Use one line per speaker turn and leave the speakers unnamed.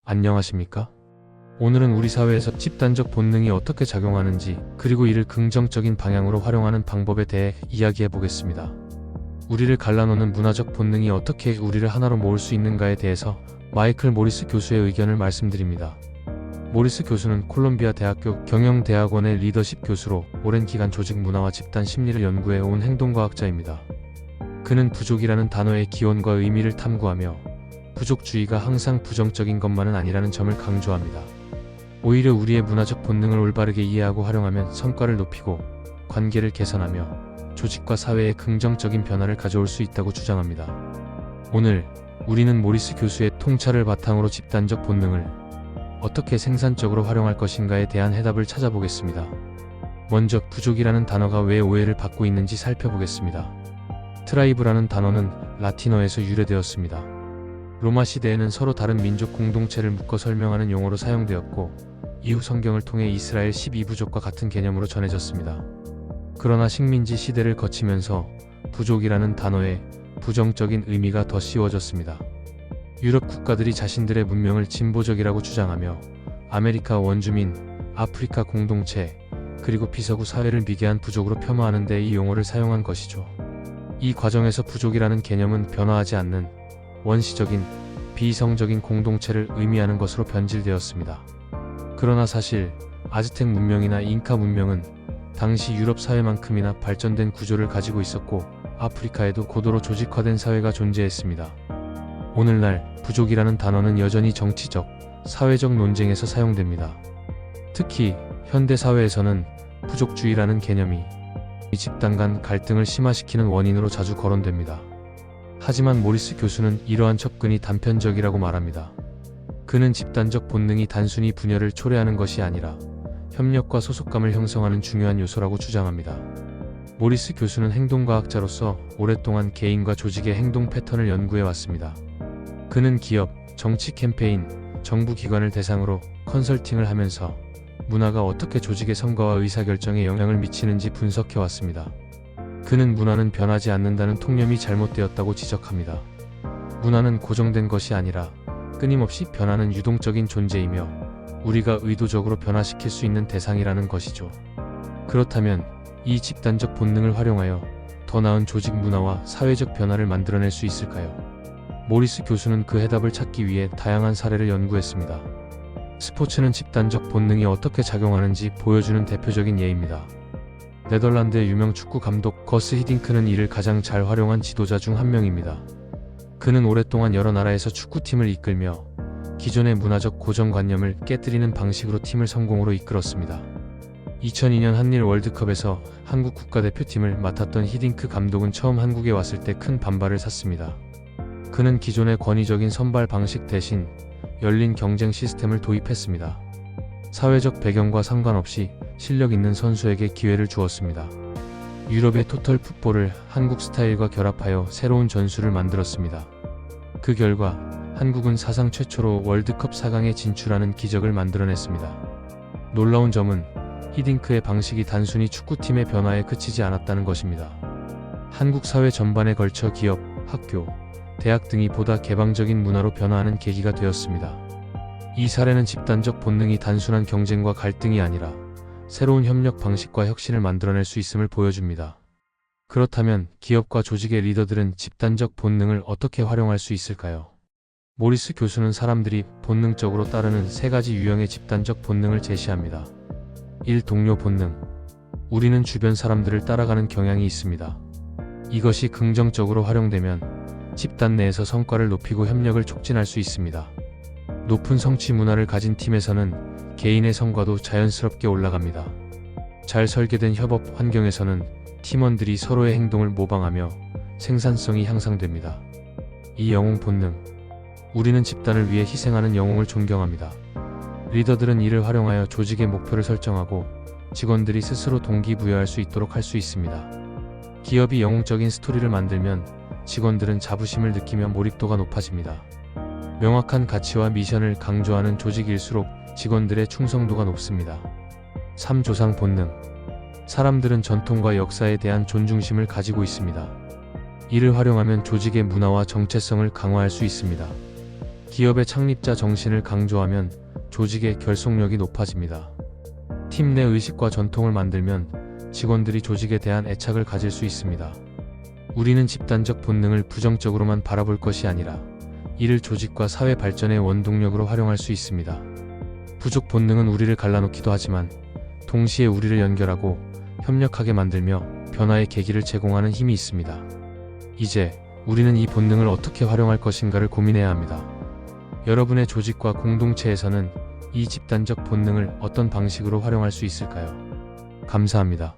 안녕하십니까? 오늘은 우리 사회에서 집단적 본능이 어떻게 작용하는지, 그리고 이를 긍정적인 방향으로 활용하는 방법에 대해 이야기해 보겠습니다. 우리를 갈라놓는 문화적 본능이 어떻게 우리를 하나로 모을 수 있는가에 대해서 마이클 모리스 교수의 의견을 말씀드립니다. 모리스 교수는 콜롬비아 대학교 경영대학원의 리더십 교수로 오랜 기간 조직 문화와 집단 심리를 연구해 온 행동과학자입니다. 그는 부족이라는 단어의 기원과 의미를 탐구하며 부족주의가 항상 부정적인 것만은 아니라는 점을 강조합니다. 오히려 우리의 문화적 본능을 올바르게 이해하고 활용하면 성과를 높이고 관계를 개선하며 조직과 사회에 긍정적인 변화를 가져올 수 있다고 주장합니다. 오늘 우리는 모리스 교수의 통찰을 바탕으로 집단적 본능을 어떻게 생산적으로 활용할 것인가에 대한 해답을 찾아보겠습니다. 먼저 부족이라는 단어가 왜 오해를 받고 있는지 살펴보겠습니다. 트라이브라는 단어는 라틴어에서 유래되었습니다. 로마 시대에는 서로 다른 민족 공동체를 묶어 설명하는 용어로 사용되었고, 이후 성경을 통해 이스라엘 12부족과 같은 개념으로 전해졌습니다. 그러나 식민지 시대를 거치면서 부족이라는 단어의 부정적인 의미가 더 씌워졌습니다. 유럽 국가들이 자신들의 문명을 진보적이라고 주장하며 아메리카 원주민, 아프리카 공동체, 그리고 비서구 사회를 미개한 부족으로 폄하하는 데 이 용어를 사용한 것이죠. 이 과정에서 부족이라는 개념은 변화하지 않는 원시적인, 비이성적인 공동체를 의미하는 것으로 변질되었습니다. 그러나 사실 아즈텍 문명이나 잉카 문명은 당시 유럽 사회만큼이나 발전된 구조를 가지고 있었고, 아프리카에도 고도로 조직화된 사회가 존재했습니다. 오늘날 부족이라는 단어는 여전히 정치적, 사회적 논쟁에서 사용됩니다. 특히 현대 사회에서는 부족주의라는 개념이 집단 간 갈등을 심화시키는 원인으로 자주 거론됩니다. 하지만 모리스 교수는 이러한 접근이 단편적이라고 말합니다. 그는 집단적 본능이 단순히 분열을 초래하는 것이 아니라 협력과 소속감을 형성하는 중요한 요소라고 주장합니다. 모리스 교수는 행동과학자로서 오랫동안 개인과 조직의 행동 패턴을 연구해 왔습니다. 그는 기업, 정치 캠페인, 정부 기관을 대상으로 컨설팅을 하면서 문화가 어떻게 조직의 성과와 의사결정에 영향을 미치는지 분석해 왔습니다. 그는 문화는 변하지 않는다는 통념이 잘못되었다고 지적합니다. 문화는 고정된 것이 아니라 끊임없이 변하는 유동적인 존재이며 우리가 의도적으로 변화시킬 수 있는 대상이라는 것이죠. 그렇다면 이 집단적 본능을 활용하여 더 나은 조직 문화와 사회적 변화를 만들어낼 수 있을까요? 모리스 교수는 그 해답을 찾기 위해 다양한 사례를 연구했습니다. 스포츠는 집단적 본능이 어떻게 작용하는지 보여주는 대표적인 예입니다. 네덜란드의 유명 축구 감독 거스 히딩크는 이를 가장 잘 활용한 지도자 중 한 명입니다. 그는 오랫동안 여러 나라에서 축구팀을 이끌며 기존의 문화적 고정관념을 깨뜨리는 방식으로 팀을 성공으로 이끌었습니다. 2002년 한일 월드컵에서 한국 국가대표팀을 맡았던 히딩크 감독은 처음 한국에 왔을 때 큰 반발을 샀습니다. 그는 기존의 권위적인 선발 방식 대신 열린 경쟁 시스템을 도입했습니다. 사회적 배경과 상관없이 실력 있는 선수에게 기회를 주었습니다. 유럽의 토털 풋볼을 한국 스타일과 결합하여 새로운 전술을 만들었습니다. 그 결과 한국은 사상 최초로 월드컵 4강에 진출하는 기적을 만들어냈습니다. 놀라운 점은 히딩크의 방식이 단순히 축구팀의 변화에 그치지 않았다는 것입니다. 한국 사회 전반에 걸쳐 기업, 학교, 대학 등이 보다 개방적인 문화로 변화하는 계기가 되었습니다. 이 사례는 집단적 본능이 단순한 경쟁과 갈등이 아니라 새로운 협력 방식과 혁신을 만들어낼 수 있음을 보여줍니다. 그렇다면 기업과 조직의 리더들은 집단적 본능을 어떻게 활용할 수 있을까요? 모리스 교수는 사람들이 본능적으로 따르는 세 가지 유형의 집단적 본능을 제시합니다. 1. 동료 본능. 우리는 주변 사람들을 따라가는 경향이 있습니다. 이것이 긍정적으로 활용되면 집단 내에서 성과를 높이고 협력을 촉진할 수 있습니다. 높은 성취 문화를 가진 팀에서는 개인의 성과도 자연스럽게 올라갑니다. 잘 설계된 협업 환경에서는 팀원들이 서로의 행동을 모방하며 생산성이 향상됩니다. 이 영웅 본능. 우리는 집단을 위해 희생하는 영웅을 존경합니다. 리더들은 이를 활용하여 조직의 목표를 설정하고 직원들이 스스로 동기부여할 수 있도록 할 수 있습니다. 기업이 영웅적인 스토리를 만들면 직원들은 자부심을 느끼며 몰입도가 높아집니다. 명확한 가치와 미션을 강조하는 조직일수록 직원들의 충성도가 높습니다. 3. 조상 본능. 사람들은 전통과 역사에 대한 존중심을 가지고 있습니다. 이를 활용하면 조직의 문화와 정체성을 강화할 수 있습니다. 기업의 창립자 정신을 강조하면 조직의 결속력이 높아집니다. 팀 내 의식과 전통을 만들면 직원들이 조직에 대한 애착을 가질 수 있습니다. 우리는 집단적 본능을 부정적으로만 바라볼 것이 아니라 이를 조직과 사회 발전의 원동력으로 활용할 수 있습니다. 부족 본능은 우리를 갈라놓기도 하지만 동시에 우리를 연결하고 협력하게 만들며 변화의 계기를 제공하는 힘이 있습니다. 이제 우리는 이 본능을 어떻게 활용할 것인가를 고민해야 합니다. 여러분의 조직과 공동체에서는 이 집단적 본능을 어떤 방식으로 활용할 수 있을까요? 감사합니다.